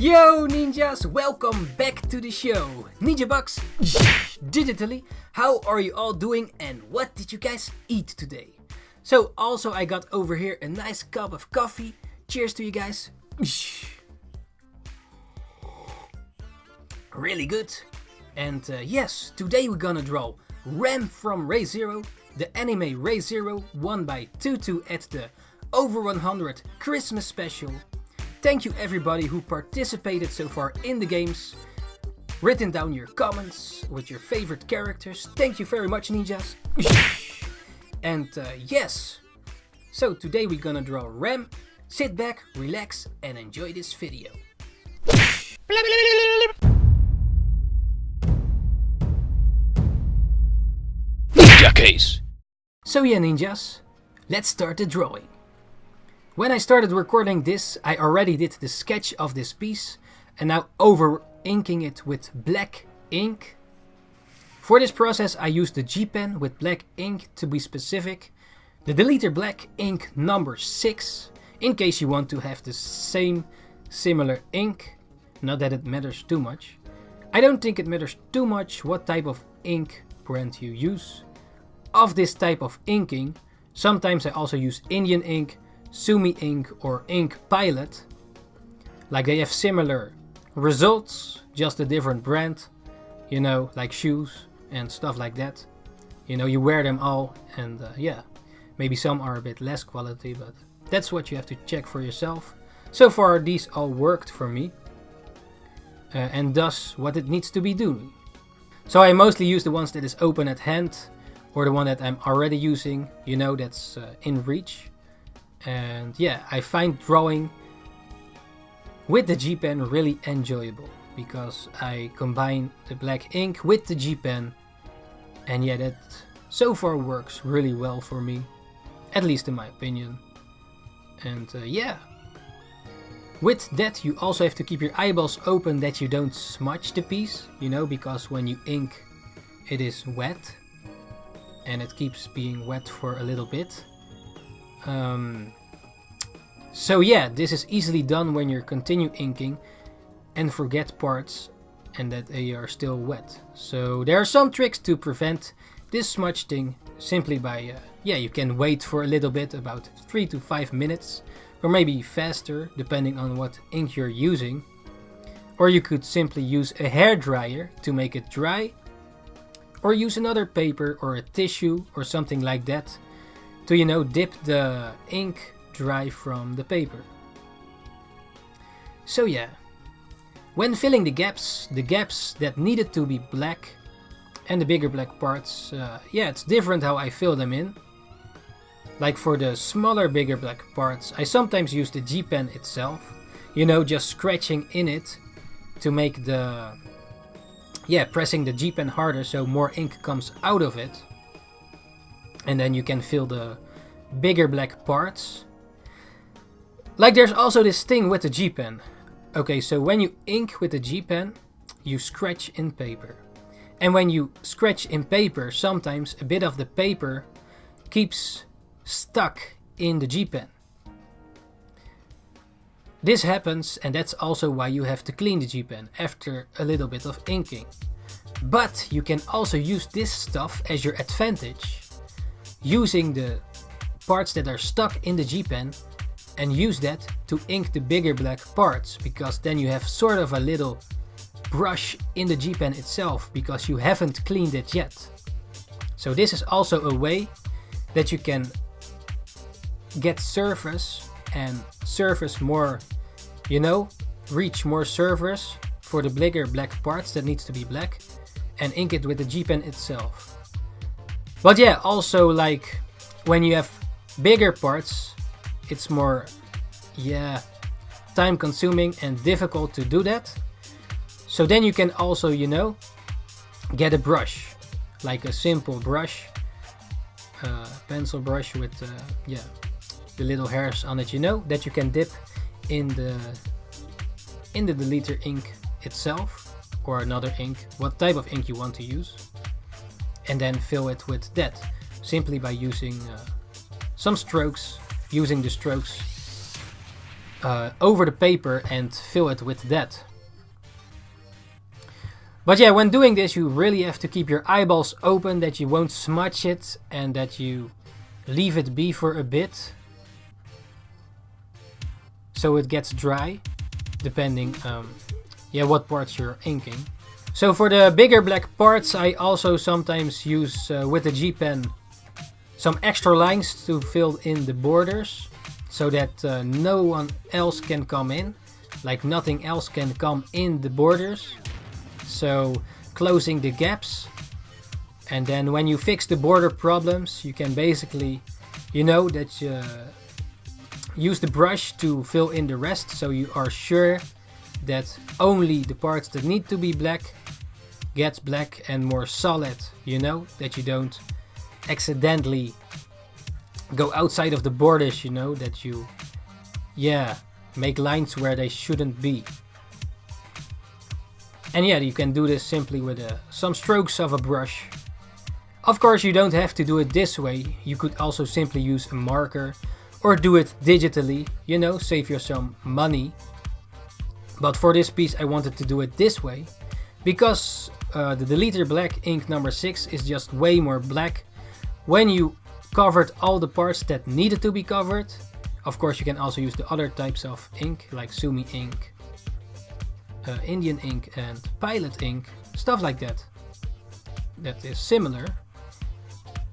Yo ninjas, welcome back to the show. NINJABOX digitally. How are you all doing and what did you guys eat today? So also I got over here a nice cup of coffee. Cheers to you guys. Really good. And yes, today we're gonna draw Ram from Re:Zero, the anime Re:Zero, won by THANKYOU at the Over 100 Christmas special. Thank you everybody who participated so far in the games, written down your comments with your favorite characters. Thank you very much ninjas. And yes, so today we're gonna draw Ram. Sit back, relax and enjoy this video. NINJAKEES. So yeah ninjas, let's start the drawing. When I started recording this, I already did the sketch of this piece and now over inking it with black ink. For this process I used the G pen with black ink, to be specific, the Deleter black ink number 6, in case you want to have the same similar ink. Not that it matters too much. I don't think it matters too much what type of ink brand you use. Of this type of inking, sometimes I also use Indian ink, Sumi ink or Ink Pilot. Like they have similar results, just a different brand, you know, like shoes and stuff like that. You know, you wear them all and yeah, maybe some are a bit less quality, but that's what you have to check for yourself. So far these all worked for me and does what it needs to be doing. So I mostly use the ones that is open at hand or the one that I'm already using, you know, that's in reach. And yeah, I find drawing with the G pen really enjoyable because I combine the black ink with the G pen, and yeah, that so far works really well for me, at least in my opinion. And yeah, with that you also have to keep your eyeballs open that you don't smudge the piece, you know, because when you ink it is wet and it keeps being wet for a little bit. So yeah, this is easily done when you continue inking and forget parts and that they are still wet. So there are some tricks to prevent this smudge thing simply by, yeah, you can wait for a little bit, about 3 to 5 minutes, or maybe faster depending on what ink you're using. Or you could simply use a hairdryer to make it dry, or use another paper or a tissue or something like that to, you know, dip the ink dry from the paper. So yeah, when filling the gaps that needed to be black and the bigger black parts, yeah, it's different how I fill them in. Like for the smaller bigger black parts, I sometimes use the G pen itself, you know, just scratching in it to make the, yeah, pressing the G pen harder so more ink comes out of it. And then you can fill the bigger black parts. Like there's also this thing with the G pen. Okay, so when you ink with the G pen, you scratch in paper. And when you scratch in paper, sometimes a bit of the paper keeps stuck in the G pen. This happens, and that's also why you have to clean the G pen after a little bit of inking. But you can also use this stuff as your advantage, using the parts that are stuck in the G pen and use that to ink the bigger black parts, because then you have sort of a little brush in the G pen itself because you haven't cleaned it yet. So this is also a way that you can get surface and surface more, you know, reach more surface for the bigger black parts that needs to be black and ink it with the G pen itself. But yeah, also like when you have bigger parts, it's more, yeah, time consuming and difficult to do that. So then you can also, you know, get a brush, like a simple brush, pencil brush with, yeah, the little hairs on it, you know, that you can dip in the Deleter ink itself or another ink, what type of ink you want to use, and then fill it with that simply by using some strokes, using the strokes over the paper and fill it with that. But yeah, when doing this you really have to keep your eyeballs open, that you won't smudge it and that you leave it be for a bit so it gets dry, depending what parts you're inking. So for the bigger black parts I also sometimes use with the G pen some extra lines to fill in the borders, so that no one else can come in, like nothing else can come in the borders. So closing the gaps, and then when you fix the border problems you can basically, that you use the brush to fill in the rest, so you are sure that only the parts that need to be black gets black and more solid, that you don't accidentally go outside of the borders, that you make lines where they shouldn't be. And yeah, you can do this simply with some strokes of a brush. Of course you don't have to do it this way, you could also simply use a marker or do it digitally, save you some money. But for this piece I wanted to do it this way because the Deleter Black ink number 6 is just way more black when you covered all the parts that needed to be covered. Of course you can also use the other types of ink like Sumi ink, Indian ink and Pilot ink, stuff like that. That is similar.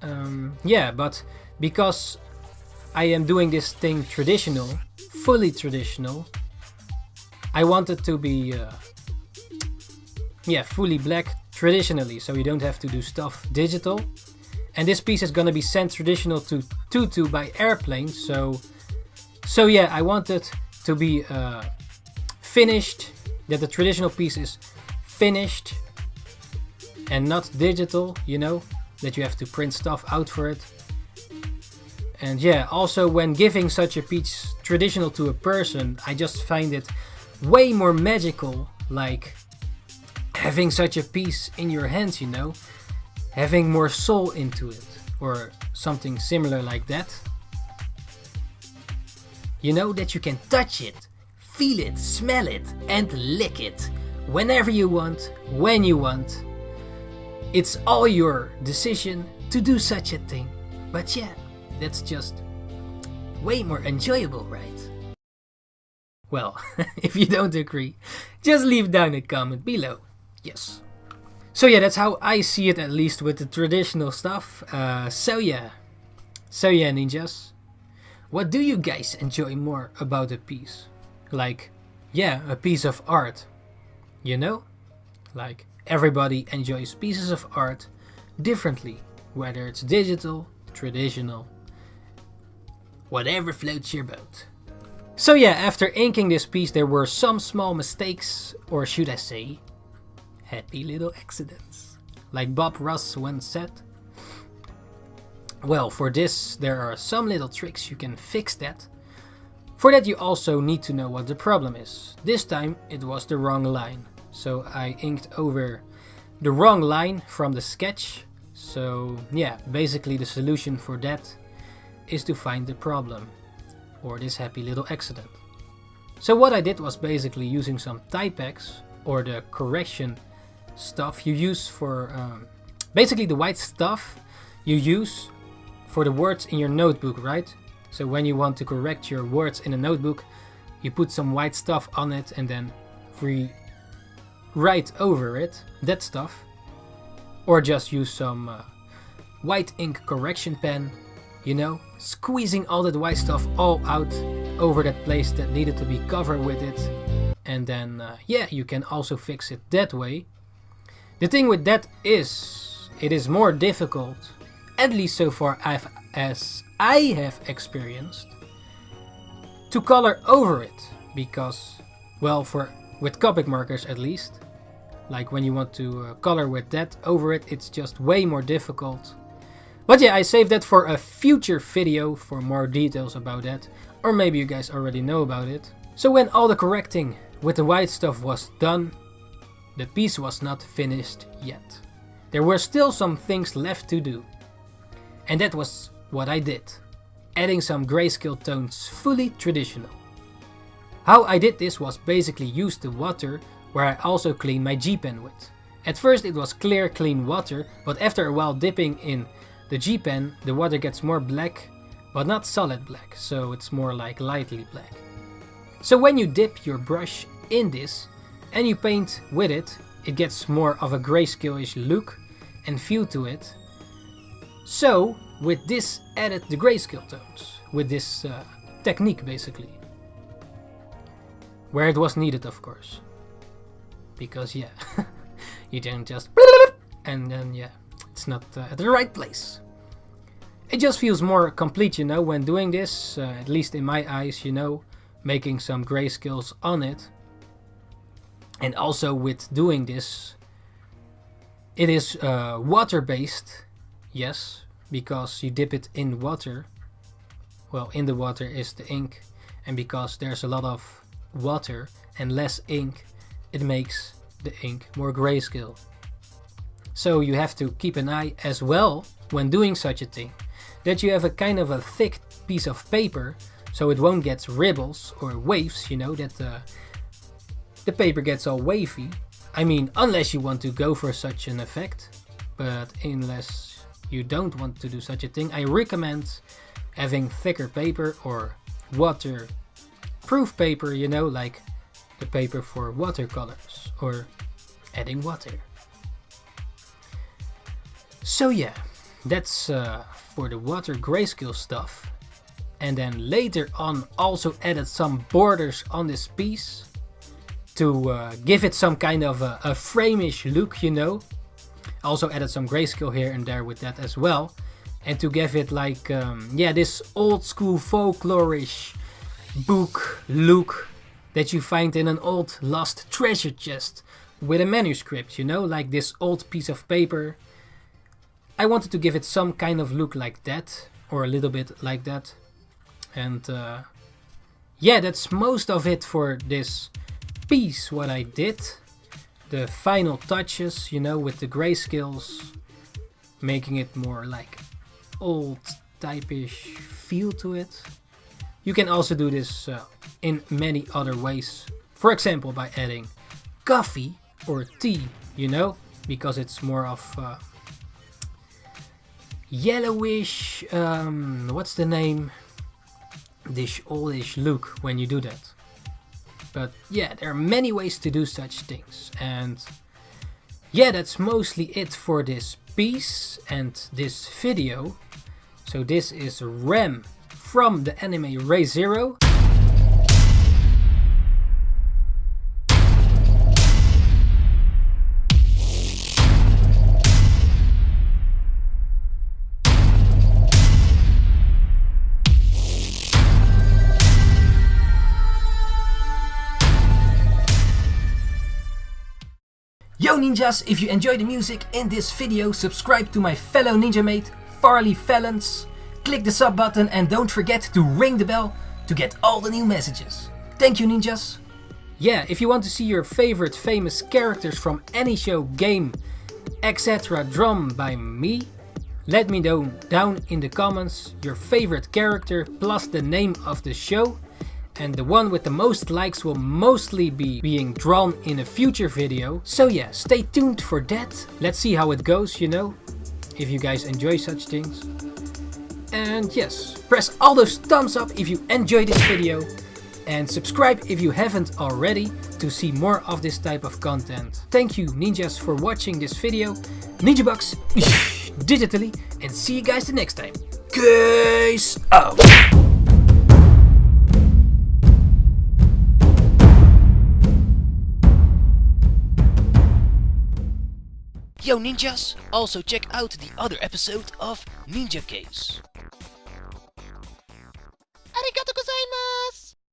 But because I am doing this thing traditional, fully traditional, I want it to be fully black traditionally, so you don't have to do stuff digital. And this piece is gonna be sent traditional to Tutu by airplane, so I want it to be finished, that the traditional piece is finished and not digital, that you have to print stuff out for it. And yeah, also when giving such a piece traditional to a person, I just find it way more magical, like having such a piece in your hands, having more soul into it, or something similar like that. That you can touch it, feel it, smell it, and lick it whenever you want, when you want. It's all your decision to do such a thing. But yeah, that's just way more enjoyable, right? Well, if you don't agree, just leave down a comment below. Yes. So yeah, that's how I see it, at least with the traditional stuff. So yeah, ninjas. What do you guys enjoy more about a piece? Like, a piece of art. Like, everybody enjoys pieces of art differently. Whether it's digital, traditional, whatever floats your boat. So yeah, after inking this piece there were some small mistakes, or should I say, happy little accidents. Like Bob Ross once said. Well, for this there are some little tricks you can fix that. For that you also need to know what the problem is. This time it was the wrong line. So I inked over the wrong line from the sketch. So yeah, basically the solution for that is to find the problem, or this happy little accident. So what I did was basically using some Typex, or the correction stuff you use for, basically the white stuff you use for the words in your notebook, right? So when you want to correct your words in a notebook, you put some white stuff on it and then write over it, that stuff. Or just use some white ink correction pen, squeezing all that white stuff all out over that place that needed to be covered with it. And then, you can also fix it that way. The thing with that is, it is more difficult, at least so far as I have experienced, to color over it. Because, well, with Copic markers at least, like when you want to color with that over it, it's just way more difficult. But yeah, I saved that for a future video for more details about that. Or maybe you guys already know about it. So when all the correcting with the white stuff was done, the piece was not finished yet. There were still some things left to do. And that was what I did. Adding some grayscale tones fully traditional. How I did this was basically use the water where I also clean my G-pen with. At first it was clear, clean water, but after a while dipping in the G-pen, the water gets more black, but not solid black, so it's more like lightly black. So when you dip your brush in this and you paint with it, it gets more of a grayscale-ish look and feel to it. So with this added the grayscale tones, with this technique basically. Where it was needed, of course. Because yeah, you didn't just and then yeah, it's not at the right place. It just feels more complete, you know, when doing this, at least in my eyes, you know, making some grayscales on it. And also with doing this, it is water based, yes, because you dip it in water. Well, in the water is the ink, and because there's a lot of water and less ink, it makes the ink more grayscale. So you have to keep an eye as well when doing such a thing, that you have a kind of a thick piece of paper, so it won't get ripples or waves, you know, that the paper gets all wavy. I mean, unless you want to go for such an effect, but unless you don't want to do such a thing, I recommend having thicker paper or waterproof paper, you know, like the paper for watercolors or adding water. So yeah, that's for the water grayscale stuff. And then later on also added some borders on this piece to give it some kind of a frame-ish look, you know. Also added some grayscale here and there with that as well. And to give it like, yeah, this old school folklore-ish book look that you find in an old lost treasure chest with a manuscript, you know, like this old piece of paper. I wanted to give it some kind of look like that, or a little bit like that. And yeah, that's most of it for this piece, what I did. The final touches, you know, with the grayscales, making it more like old type-ish feel to it. You can also do this in many other ways. For example, by adding coffee or tea, you know, because it's more of yellowish, what's the name? This oldish look when you do that. But yeah, there are many ways to do such things. And yeah, that's mostly it for this piece and this video. So this is Rem from the anime Re:Zero. Yo ninjas, if you enjoy the music in this video, subscribe to my fellow ninja mate Farley Valens, click the sub button and don't forget to ring the bell to get all the new messages. Thank you ninjas! Yeah, if you want to see your favorite famous characters from any show, game, etc. drawn by me, let me know down in the comments your favorite character plus the name of the show. And the one with the most likes will mostly be being drawn in a future video. So yeah, stay tuned for that. Let's see how it goes, you know, if you guys enjoy such things. And yes, press all those thumbs up if you enjoyed this video. And subscribe if you haven't already to see more of this type of content. Thank you ninjas for watching this video. NINJABOX digitally, and see you guys the next time. Peace out! Yo ninjas, also check out the other episode of NINJAKEES.